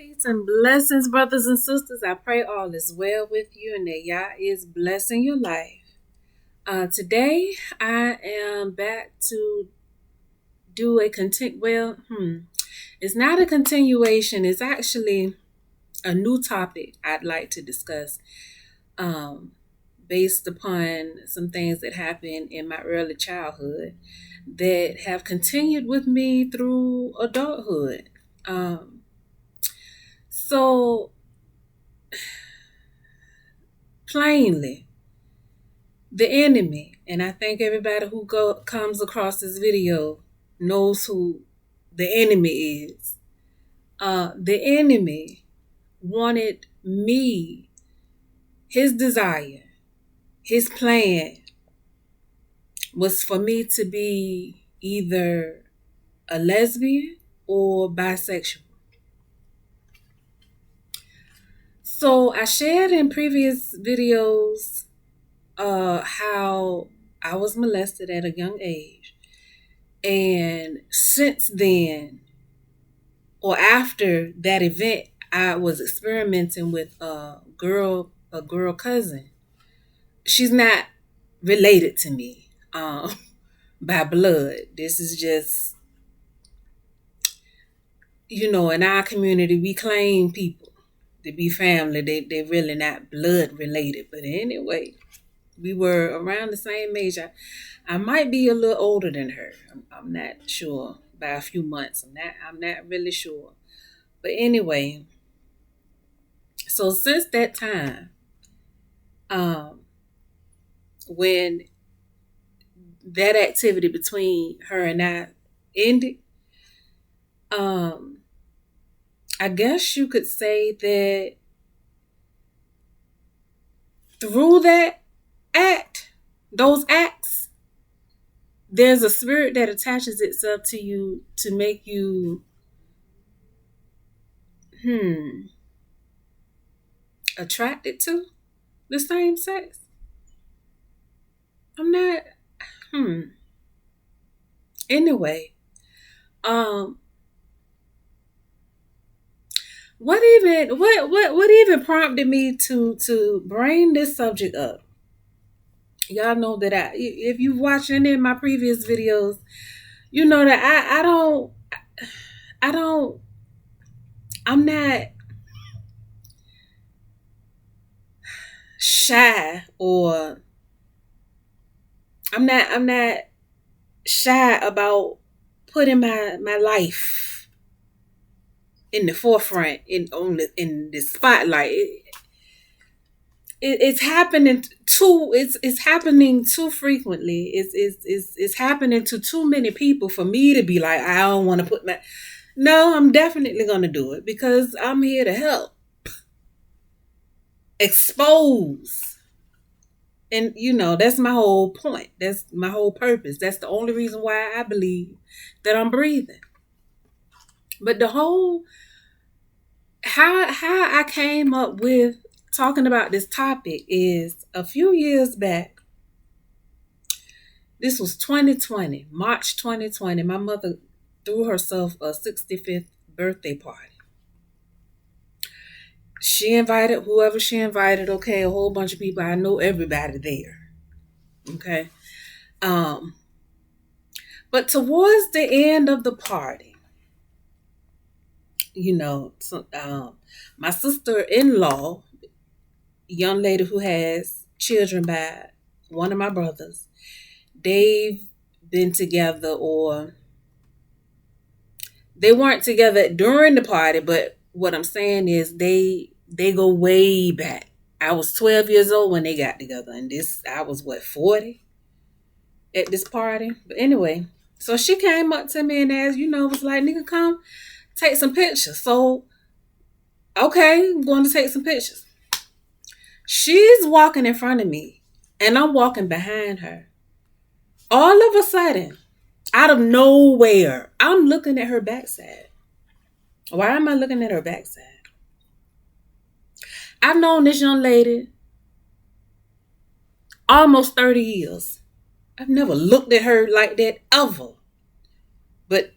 Peace and blessings, brothers and sisters. I pray all is well with you and that Yah is blessing your life. Today, I am back to do a it's not a continuation. It's actually a new topic I'd like to discuss based upon some things that happened in my early childhood that have continued with me through adulthood. So plainly, the enemy, and I think everybody who comes across this video knows who the enemy is. The enemy wanted me, his desire, his plan was for me to be either a lesbian or bisexual. So I shared in previous videos how I was molested at a young age. And since then, or after that event, I was experimenting with a girl cousin. She's not related to me by blood. This is just, in our community, we claim people to be family. They're really not blood related. But anyway, we were around the same age. I might be a little older than her. I'm not sure by a few months. I'm not really sure. But anyway, so since that time, when that activity between her and I ended, I guess you could say that through those acts, there's a spirit that attaches itself to you to make you attracted to the same sex. I'm not anyway. What even prompted me to bring this subject up? Y'all know that if you've watched any of my previous videos, you know that I'm not shy, or I'm not shy about putting my life in the forefront, in the spotlight. It's happening it's happening too frequently. It's happening to too many people for me to be like, I don't want to put my. No, I'm definitely gonna do it because I'm here to help expose. And that's my whole point. That's my whole purpose. That's the only reason why I believe that I'm breathing. But the whole how I came up with talking about this topic is a few years back. This was 2020, March 2020. My mother threw herself a 65th birthday party. She invited whoever she invited, okay, a whole bunch of people. I know everybody there. Okay. But towards the end of the party, my sister-in-law, young lady who has children by one of my brothers, they've been together, or they weren't together during the party, but what I'm saying is they go way back. I was 12 years old when they got together, and I was 40 at this party. But anyway, so she came up to me and asked, was like, nigga, come take some pictures. So, okay, I'm going to take some pictures. She's walking in front of me, and I'm walking behind her. All of a sudden, out of nowhere, I'm looking at her backside. Why am I looking at her backside? I've known this young lady almost 30 years. I've never looked at her like that ever. But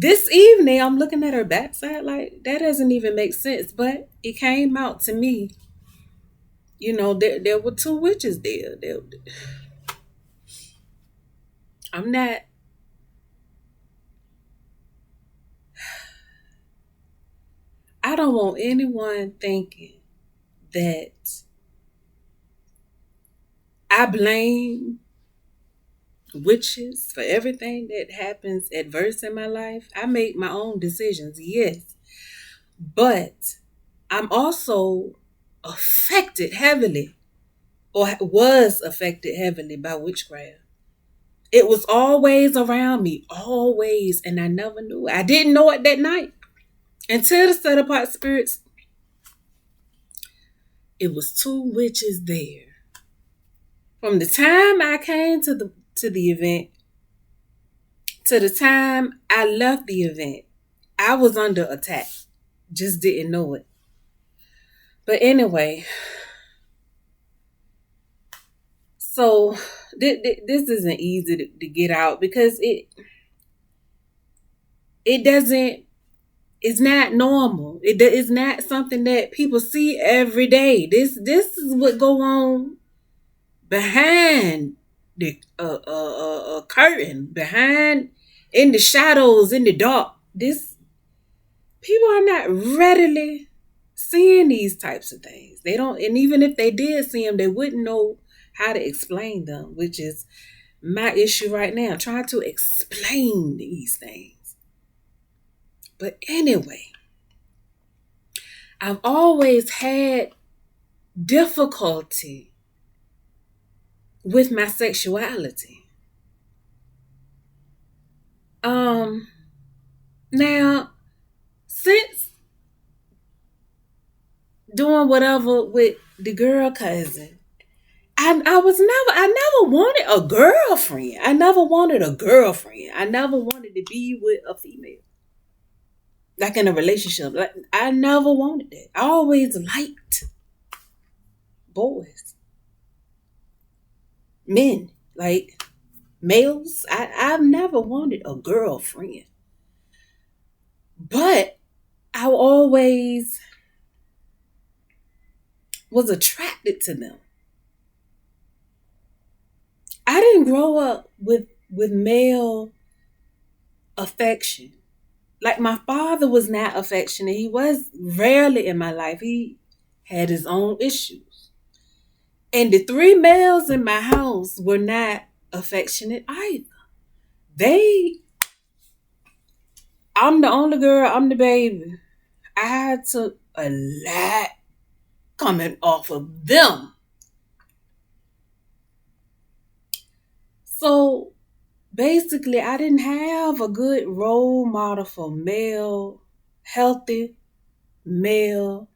This evening, I'm looking at her backside like that doesn't even make sense. But it came out to me, there were two witches there. I'm not. I don't want anyone thinking that I blame witches for everything that happens adverse in my life. I make my own decisions, yes. But I'm also affected heavily, or was affected heavily by witchcraft. It was always around me, always, and I never knew it. I didn't know it that night until the set apart spirits. It was two witches there. From the time I came to the event to the time I left the event, I was under attack. Just didn't know it. But anyway, so this isn't easy to get out because it doesn't. It's not normal. It's not something that people see every day. This is what go on behind the curtain, behind in the shadows, in the dark. This people are not readily seeing these types of things. They don't, and even if they did see them, they wouldn't know how to explain them, which is my issue right now, trying to explain these things. But anyway, I've always had difficulty with my sexuality. Now, since doing whatever with the girl cousin, I never wanted a girlfriend. I never wanted a girlfriend. I never wanted to be with a female. Like in a relationship. Like I never wanted that. I always liked boys. Men. Like males. I've never wanted a girlfriend. But I always was attracted to them. I didn't grow up with male affection. Like my father was not affectionate. He was rarely in my life. He had his own issues. And the three males in my house were not affectionate either. They I'm the only girl, I'm the baby. I had to a lot coming off of them. So basically, I didn't have a good role model for male, healthy male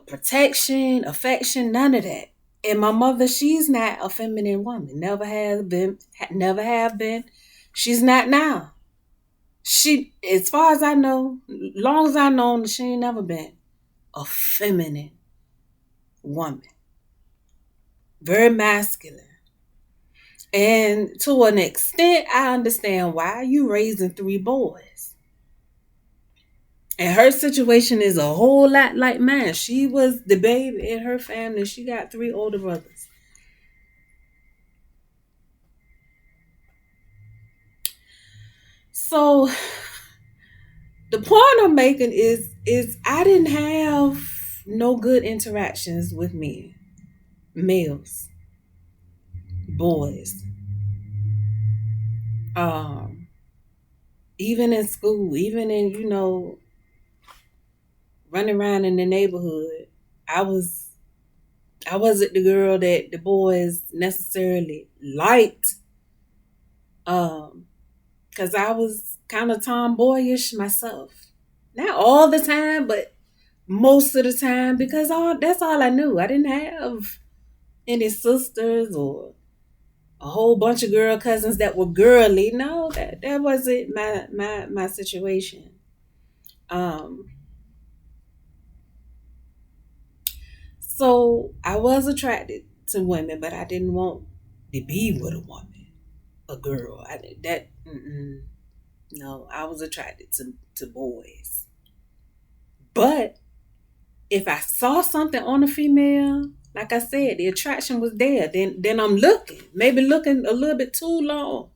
protection, affection, none of that. And my mother, she's not a feminine woman. Never has been, never have been. She's not now. She, as far as I know, long as I know, she ain't never been a feminine woman. Very masculine. And to an extent, I understand why you raising three boys. And her situation is a whole lot like mine. She was the baby in her family. She got three older brothers. So the point I'm making is I didn't have no good interactions with men, males, boys. Um, Even in school, even in, running around in the neighborhood, I was I wasn't the girl that the boys necessarily liked. Because I was kind of tomboyish myself. Not all the time, but most of the time, because that's all I knew. I didn't have any sisters or a whole bunch of girl cousins that were girly. No, that wasn't my situation. Um, so I was attracted to women, but I didn't want to be with a woman. a girl. No, I was attracted to boys. But if I saw something on a female, like I said, the attraction was there. Then I'm looking, maybe looking a little bit too long.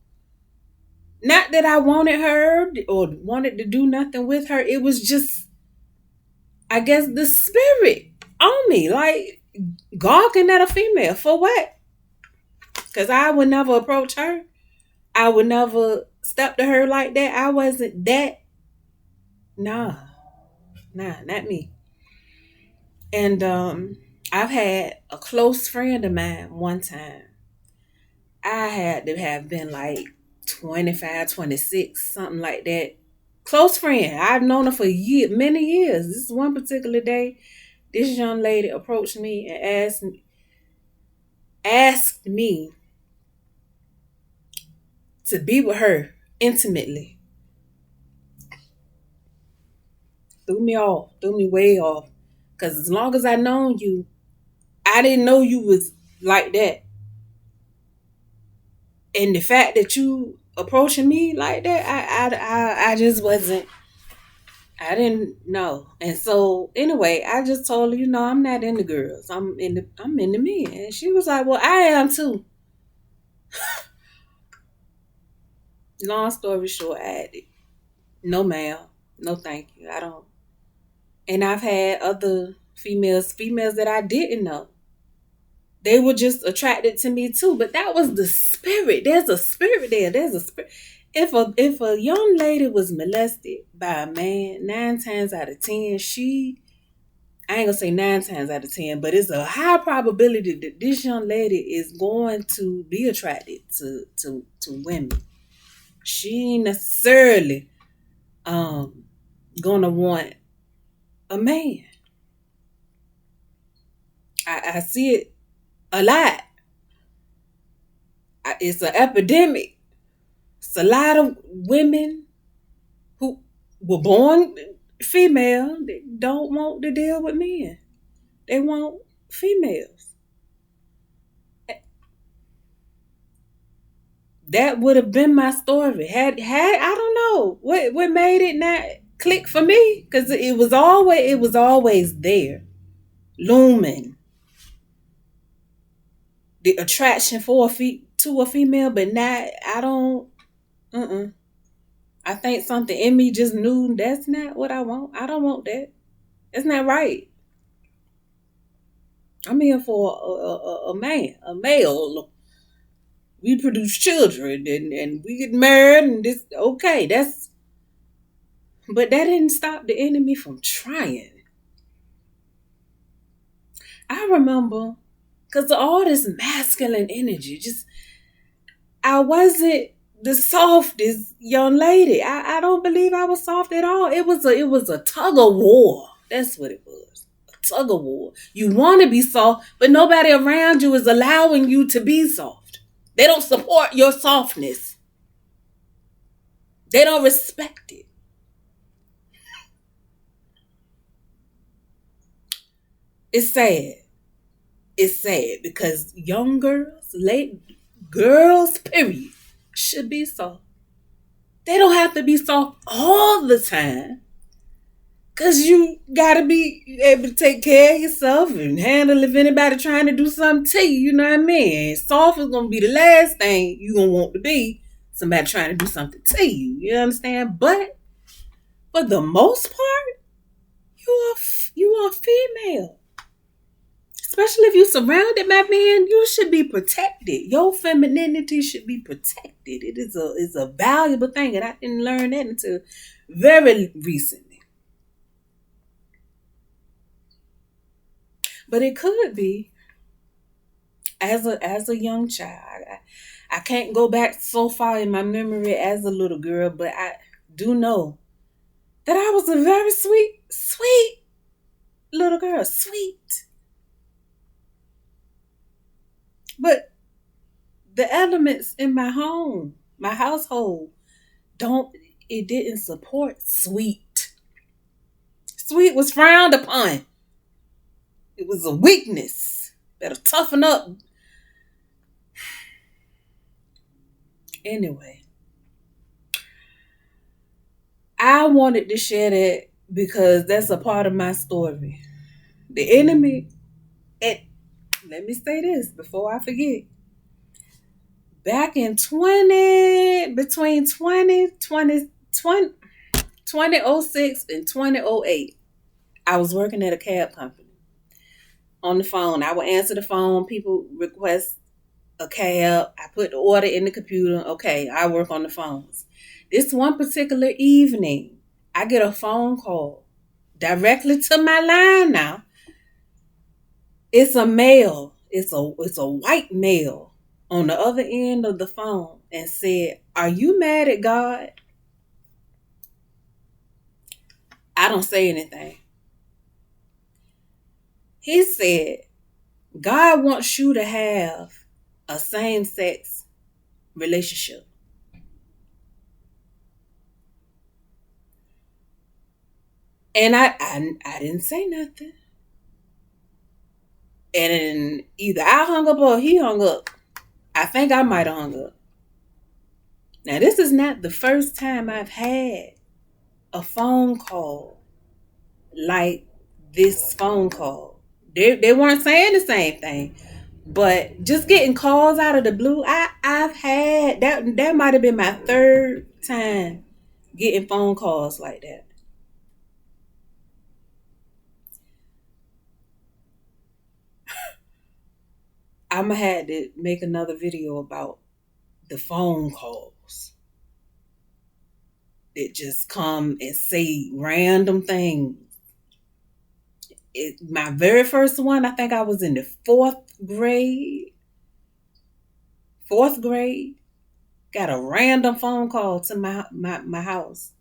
Not that I wanted her or wanted to do nothing with her. It was just, I guess, the spirit on me, like gawking at a female for what? Because I would never approach her. I would never step to her like that. I wasn't that. Nah, not me. And I've had a close friend of mine one time. I had to have been like 25, 26, something like that. Close friend. I've known her for many years. This one particular day, this young lady approached me and asked me to be with her intimately. Threw me way off. Because as long as I known you, I didn't know you was like that. And the fact that you approaching me like that, I just wasn't. I didn't know. And so anyway, I just told her, I'm not into girls. I'm into men. And she was like, well, I am too. Long story short, I had it. No ma'am. No thank you. I don't. And I've had other females that I didn't know. They were just attracted to me too. But that was the spirit. There's a spirit there. There's a spirit. If a young lady was molested by a man, 9 times out of 10, I ain't gonna say 9 times out of 10, but it's a high probability that this young lady is going to be attracted to women. She ain't necessarily gonna want a man. I see it a lot. It's an epidemic. It's a lot of women who were born female that don't want to deal with men. They want females. That would have been my story. Had I don't know what made it not click for me, because it was always there, looming. The attraction to a female, but not. I don't. I think something in me just knew that's not what I want. I don't want that. That's not right. I'm here for a man, a male. We produce children and we get married and this. Okay, but that didn't stop the enemy from trying. I remember, because of all this masculine energy, I wasn't the softest young lady. I don't believe I was soft at all. It was a tug of war. That's what it was. A tug of war. You want to be soft, but nobody around you is allowing you to be soft. They don't support your softness. They don't respect it. It's sad. It's sad because young girls, period, should be soft. They don't have to be soft all the time. Because you got to be able to take care of yourself and handle if anybody trying to do something to you, you know what I mean? Soft is going to be the last thing you're going to want to be, somebody trying to do something to you, you understand? But for the most part, you are female. Especially if you're surrounded by men, you should be protected. Your femininity should be protected. It is a valuable thing, and I didn't learn that until very recently. But it could be as a young child. I can't go back so far in my memory as a little girl, but I do know that I was a very sweet little girl. Sweet. But the elements in my household, didn't support sweet. Sweet was frowned upon. It was a weakness. Better toughen up. Anyway, I wanted to share that because that's a part of my story. The enemy, and let me say this before I forget. Back in between 2006 and 2008, I was working at a cab company. On the phone, I would answer the phone. People request a cab. I put the order in the computer. Okay, I work on the phones. This one particular evening, I get a phone call directly to my line now. It's a male. It's a white male on the other end of the phone and said, "Are you mad at God?" I don't say anything. He said, "God wants you to have a same-sex relationship." And I didn't say nothing. And either I hung up or he hung up. I think I might have hung up. Now, this is not the first time I've had a phone call like this phone call. They weren't saying the same thing, but just getting calls out of the blue, I've had that. That might have been my third time getting phone calls like that. I'ma have to make another video about the phone calls that just come and say random things. My very first one, I think I was in the fourth grade. Fourth grade, got a random phone call to my house.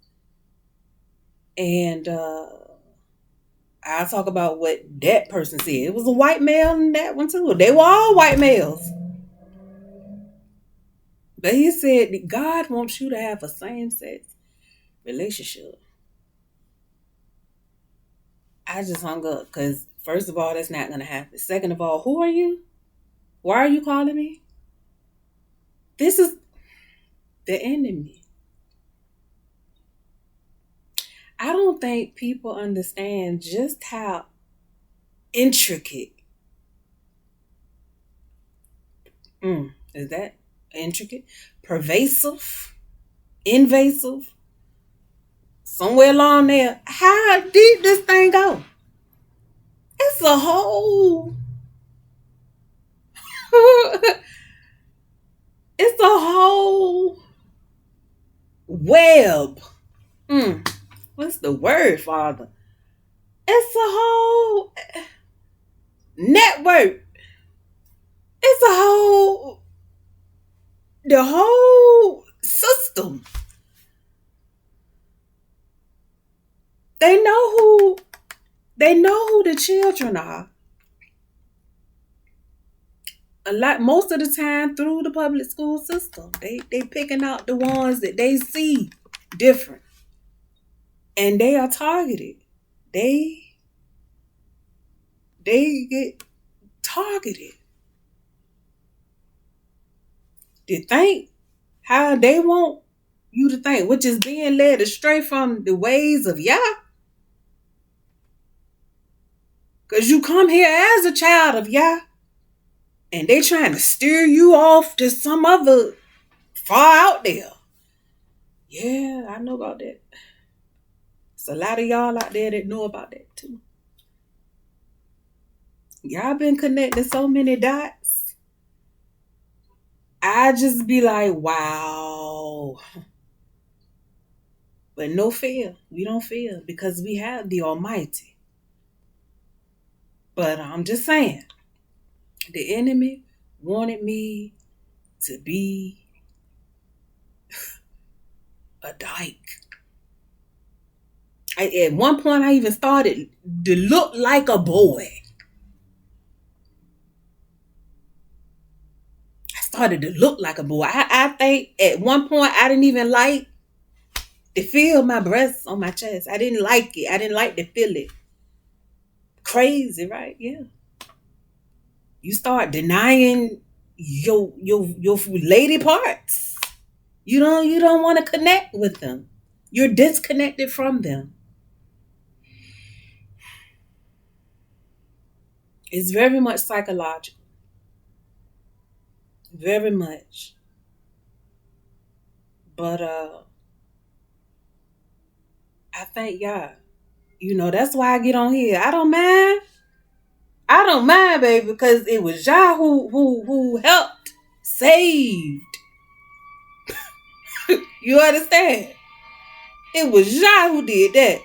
And I'll talk about what that person said. It was a white male in that one too. They were all white males. But he said that God wants you to have a same sex relationship. I just hung up because, first of all, that's not going to happen. Second of all, who are you? Why are you calling me? This is the enemy. I don't think people understand just how intricate. Is that intricate? Pervasive? Invasive? Somewhere along there. How deep this thing go? It's a whole. It's a whole web. What's the word, Father? It's a whole network. It's a whole, the whole system. They know who the children are. Most of the time through the public school system. They picking out the ones that they see different. And they are targeted. They get targeted. To think how they want you to think, which is being led astray from the ways of Yah. Because you come here as a child of Yah, and they trying to steer you off to some other far out there. Yeah, I know about that. It's a lot of y'all out there that know about that too. Y'all been connecting so many dots. I just be like, wow. But no fear. We don't fear because we have the Almighty. But I'm just saying, the enemy wanted me to be a dyke. At one point, I even started to look like a boy. I started to look like a boy. I think at one point, I didn't even like to feel my breasts on my chest. I didn't like it. I didn't like to feel it. Crazy, right? Yeah. You start denying your lady parts. You don't want to connect with them. You're disconnected from them. It's very much psychological. Very much. But I thank God. That's why I get on here. I don't mind. I don't mind, baby, because it was Yah who helped, saved. You understand? It was Yah who did that.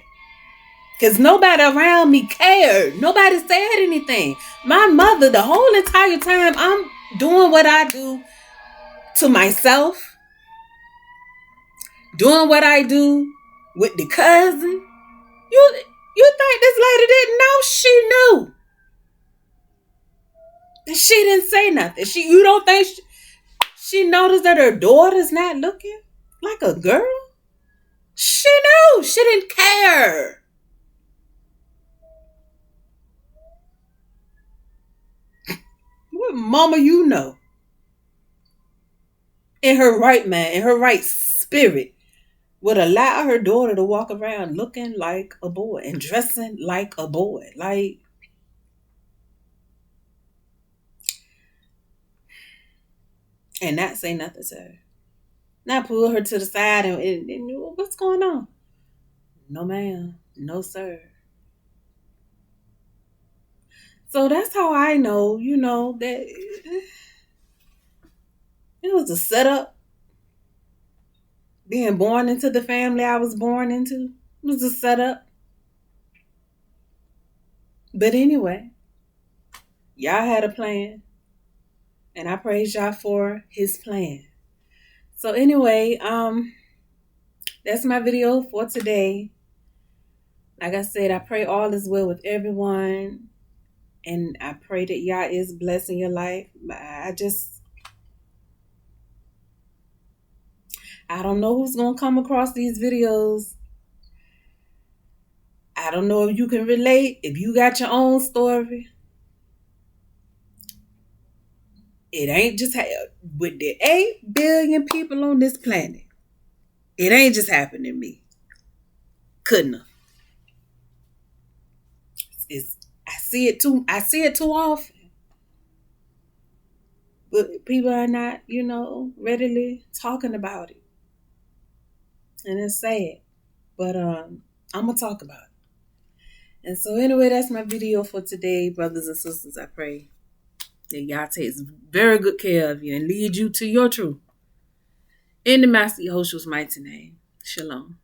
Because nobody around me cared. Nobody said anything. My mother, the whole entire time, I'm doing what I do to myself, doing what I do with the cousin. You think this lady didn't know? She knew. She didn't say nothing. You don't think she noticed that her daughter's not looking like a girl? She knew. She didn't care. What mama you know? In her right mind, in her right spirit, would allow her daughter to walk around looking like a boy and dressing like a boy. And not say nothing to her. Not pull her to the side and what's going on? No ma'am. No sir. So that's how I know, that it was a setup. Being born into the family I was born into, it was a setup. But anyway, y'all had a plan. And I praise y'all for his plan. So anyway, that's my video for today. Like I said, I pray all is well with everyone. And I pray that y'all is blessing your life. I don't know who's going to come across these videos. I don't know if you can relate, if you got your own story. It ain't just with the 8 billion people on this planet. It ain't just happened to me. Couldn't have. I see it too often. But people are not, readily talking about it. And it's sad. But I'm gonna talk about it. And so anyway, that's my video for today, brothers and sisters. I pray that y'all takes very good care of you and lead you to your truth. In the Master Yahushua's mighty name. Shalom.